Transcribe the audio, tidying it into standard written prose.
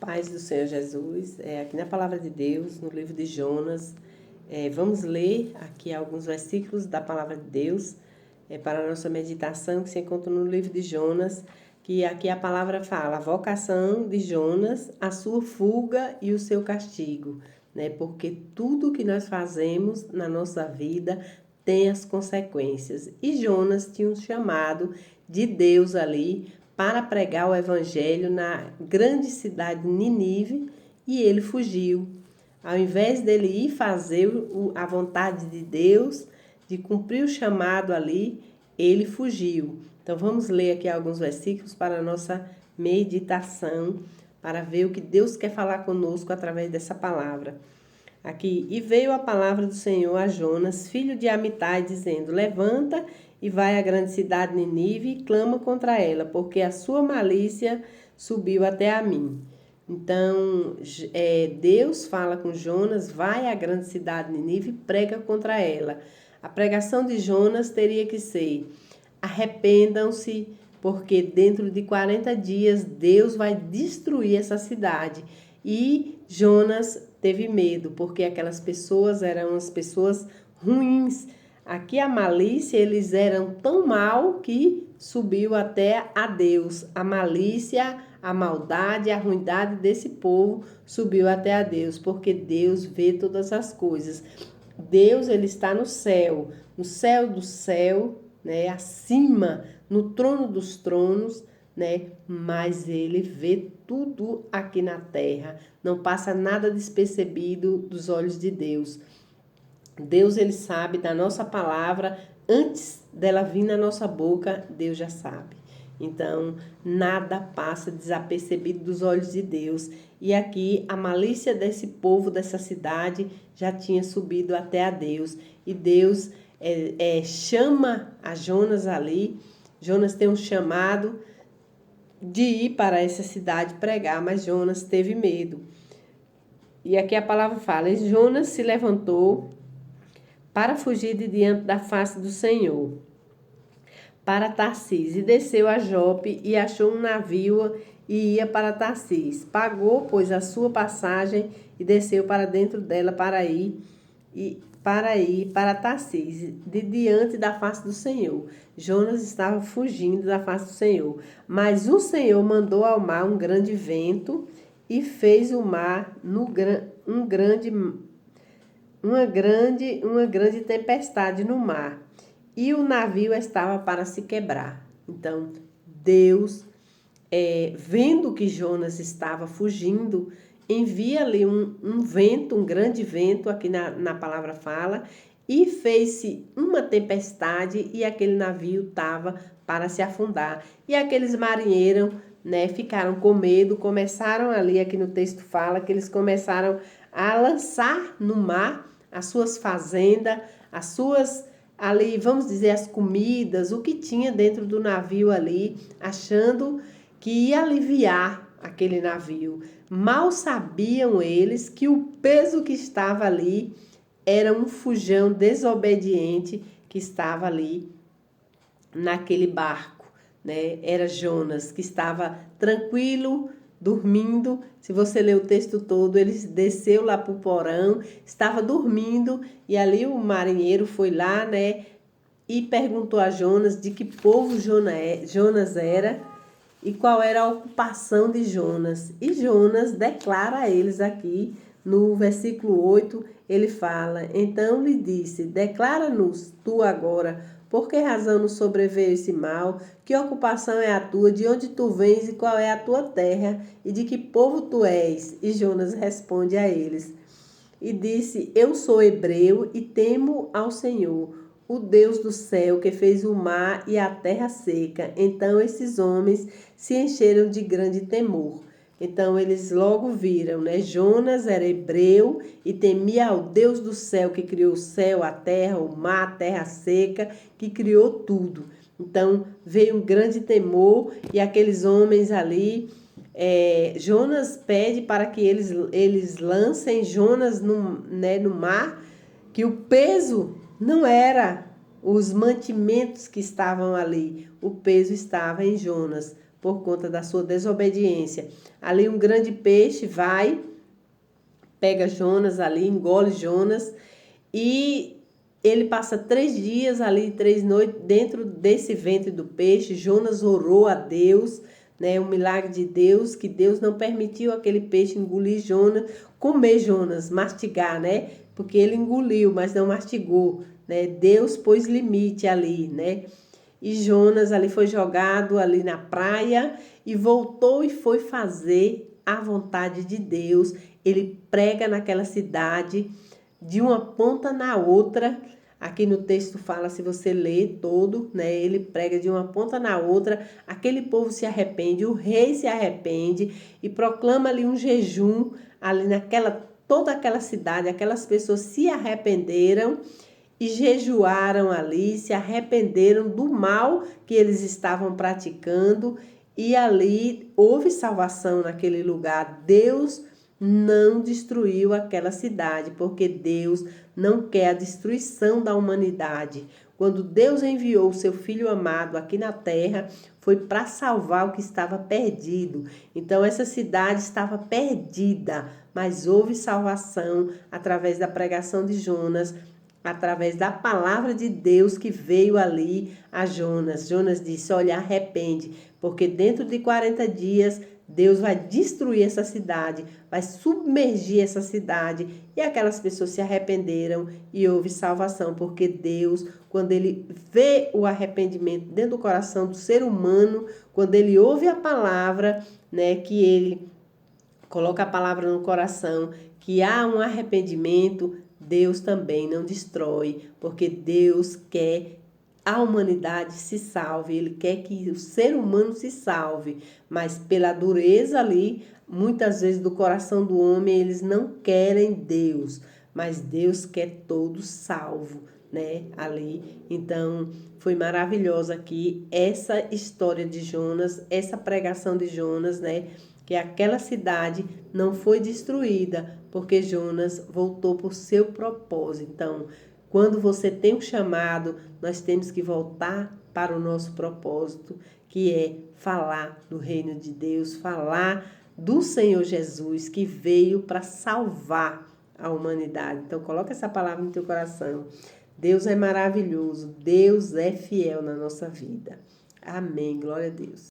Paz do Senhor Jesus, aqui na Palavra de Deus, no livro de Jonas, vamos ler aqui alguns versículos da Palavra de Deus para a nossa meditação, que se encontra no livro de Jonas, que aqui a palavra fala a vocação de Jonas, a sua fuga e o seu castigo, né? Porque tudo que nós fazemos na nossa vida tem as consequências. E Jonas tinha um chamado de Deus ali para pregar o evangelho na grande cidade de Nínive, e ele fugiu. Ao invés dele ir fazer a vontade de Deus, de cumprir o chamado ali, ele fugiu. Então vamos ler aqui alguns versículos para a nossa meditação, para ver o que Deus quer falar conosco através dessa palavra. Aqui, e veio a palavra do Senhor a Jonas, filho de Amitai, dizendo: levanta e vai à grande cidade de Nínive e clama contra ela, porque a sua malícia subiu até a mim. Então, Deus fala com Jonas: vai à grande cidade de Nínive e prega contra ela. A pregação de Jonas teria que ser: arrependam-se, porque dentro de 40 dias Deus vai destruir essa cidade. E Jonas teve medo, porque aquelas pessoas eram as pessoas ruins. Aqui a malícia, eles eram tão mal que subiu até a Deus. A malícia, a maldade, a ruindade desse povo subiu até a Deus, porque Deus vê todas as coisas. Deus, ele está no céu do céu, né, acima, no trono dos tronos, né? Mas ele vê tudo aqui na terra, não passa nada despercebido dos olhos de Deus. Deus, ele sabe da nossa palavra, antes dela vir na nossa boca, Deus já sabe. Então, nada passa desapercebido dos olhos de Deus. E aqui, a malícia desse povo, dessa cidade, já tinha subido até a Deus. E Deus chama a Jonas ali. Jonas tem um chamado de ir para essa cidade pregar, mas Jonas teve medo. E aqui a palavra fala: e Jonas se levantou para fugir de diante da face do Senhor, para Tarsis, e desceu a Jope e achou um navio e ia para Tarsis. Pagou, pois, a sua passagem e desceu para dentro dela para ir para Tarsis, de diante da face do Senhor. Jonas estava fugindo da face do Senhor, mas o Senhor mandou ao mar um grande vento e fez o mar uma grande tempestade no mar, e o navio estava para se quebrar. Então, Deus, vendo que Jonas estava fugindo, envia ali um vento, um grande vento, aqui na palavra fala, e fez-se uma tempestade e aquele navio estava para se afundar. E aqueles marinheiros, né, ficaram com medo, começaram ali, aqui no texto fala, que eles começaram a lançar no mar as suas fazendas, as suas, ali, vamos dizer, as comidas, o que tinha dentro do navio ali, achando que ia aliviar aquele navio. Mal sabiam eles que o peso que estava ali era um fujão desobediente que estava ali naquele barco, né? Era Jonas, que estava tranquilo, dormindo. Se você ler o texto todo, ele desceu lá para o porão, estava dormindo, e ali o marinheiro foi lá, né, e perguntou a Jonas de que povo Jonas era e qual era a ocupação de Jonas. E Jonas declara a eles aqui, no versículo 8, ele fala: então lhe disse, declara-nos tu agora, por que razão nos sobreveio esse mal? Que ocupação é a tua? De onde tu vens e qual é a tua terra? E de que povo tu és? E Jonas responde a eles e disse: eu sou hebreu e temo ao Senhor, o Deus do céu, que fez o mar e a terra seca. Então esses homens se encheram de grande temor. Então eles logo viram, né? Jonas era hebreu e temia ao Deus do céu, que criou o céu, a terra, o mar, a terra seca, que criou tudo. Então veio um grande temor e aqueles homens ali, Jonas pede para que eles lancem Jonas no mar, que o peso não era os mantimentos que estavam ali, o peso estava em Jonas, por conta da sua desobediência. Ali um grande peixe vai, pega Jonas ali, engole Jonas, e ele passa 3 dias ali, 3 noites dentro desse ventre do peixe. Jonas orou a Deus, né? Um milagre de Deus, que Deus não permitiu aquele peixe engolir Jonas, comer Jonas, mastigar, né? Porque ele engoliu, mas não mastigou, né? Deus pôs limite ali, né? E Jonas ali foi jogado ali na praia e voltou e foi fazer a vontade de Deus. Ele prega naquela cidade de uma ponta na outra. Aqui no texto fala, se você ler todo, né? Ele prega de uma ponta na outra. Aquele povo se arrepende, o rei se arrepende e proclama ali um jejum ali toda aquela cidade. Aquelas pessoas se arrependeram e jejuaram ali, se arrependeram do mal que eles estavam praticando, e ali houve salvação naquele lugar. Deus não destruiu aquela cidade, porque Deus não quer a destruição da humanidade. Quando Deus enviou o seu Filho amado aqui na terra, foi para salvar o que estava perdido. Então essa cidade estava perdida, mas houve salvação através da pregação de Jonas, através da palavra de Deus que veio ali a Jonas. Jonas disse, olha, arrepende, porque dentro de 40 dias Deus vai destruir essa cidade, vai submergir essa cidade. E aquelas pessoas se arrependeram e houve salvação, porque Deus, quando ele vê o arrependimento dentro do coração do ser humano, quando ele ouve a palavra, né, que ele coloca a palavra no coração, que há um arrependimento, Deus também não destrói, porque Deus quer a humanidade se salve, Ele quer que o ser humano se salve, mas pela dureza ali, muitas vezes do coração do homem, eles não querem Deus, mas Deus quer todo salvo, né, ali. Então, foi maravilhosa aqui essa história de Jonas, essa pregação de Jonas, né, que aquela cidade não foi destruída, porque Jonas voltou por seu propósito. Então, quando você tem um chamado, nós temos que voltar para o nosso propósito, que é falar do reino de Deus, falar do Senhor Jesus, que veio para salvar a humanidade. Então, coloca essa palavra no teu coração. Deus é maravilhoso, Deus é fiel na nossa vida. Amém, glória a Deus.